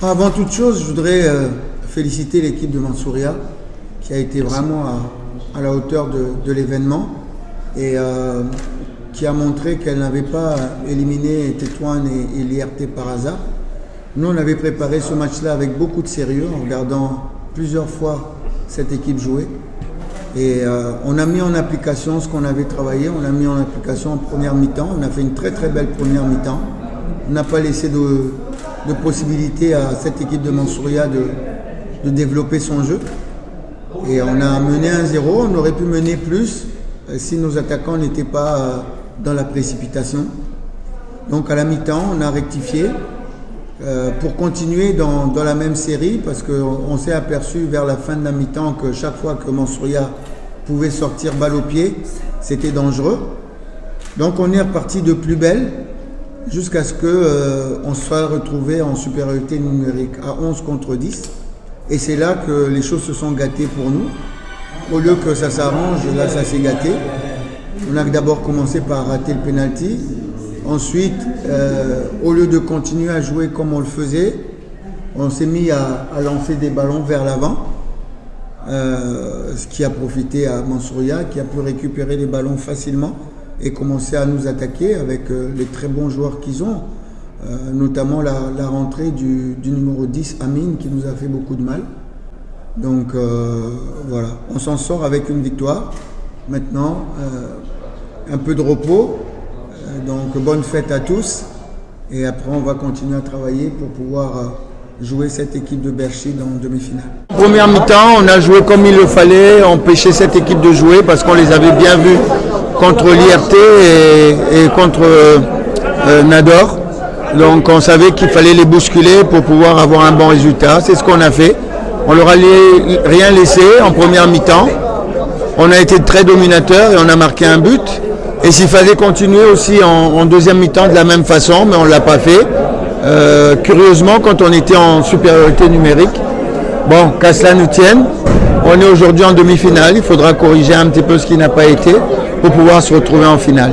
Avant toute chose, je voudrais féliciter l'équipe de Mansouria qui a été vraiment à la hauteur de l'événement et qui a montré qu'elle n'avait pas éliminé Tétouan et l'IRT par hasard. Nous, on avait préparé ce match-là avec beaucoup de sérieux en regardant plusieurs fois cette équipe jouer. Et on a mis en application ce qu'on avait travaillé, on l'a mis en application en première mi-temps. On a fait une très très belle première mi-temps. On n'a pas laissé de possibilité à cette équipe de Mansouria de développer son jeu. Et on a mené 1-0, on aurait pu mener plus si nos attaquants n'étaient pas dans la précipitation. Donc à la mi-temps, on a rectifié pour continuer dans la même série parce qu'on s'est aperçu vers la fin de la mi-temps que chaque fois que Mansouria pouvait sortir balle au pied, c'était dangereux. Donc on est reparti de plus belle jusqu'à ce qu'on soit retrouvé en supériorité numérique à 11 contre 10. Et c'est là que les choses se sont gâtées pour nous. Au lieu que ça s'arrange, là ça s'est gâté. On a d'abord commencé par rater le penalty. Ensuite, au lieu de continuer à jouer comme on le faisait, on s'est mis à lancer des ballons vers l'avant. Ce qui a profité à Mansouria, qui a pu récupérer les ballons facilement et commencer à nous attaquer avec les très bons joueurs qu'ils ont. Notamment la rentrée du numéro 10, Amine, qui nous a fait beaucoup de mal. Donc voilà, on s'en sort avec une victoire. Maintenant, un peu de repos. Donc bonne fête à tous. Et après, on va continuer à travailler pour pouvoir jouer cette équipe de Berchid en demi-finale. Première mi-temps, on a joué comme il le fallait, empêcher cette équipe de jouer parce qu'on les avait bien vus contre l'IRT et contre Nador. Donc on savait qu'il fallait les bousculer pour pouvoir avoir un bon résultat. C'est ce qu'on a fait. On leur a rien laissé en première mi-temps. On a été très dominateurs et on a marqué un but. Et s'il fallait continuer aussi en deuxième mi-temps de la même façon, mais on ne l'a pas fait. Curieusement, quand on était en supériorité numérique, bon, qu'à cela nous tienne, on est aujourd'hui en demi-finale. Il faudra corriger un petit peu ce qui n'a pas été pour pouvoir se retrouver en finale.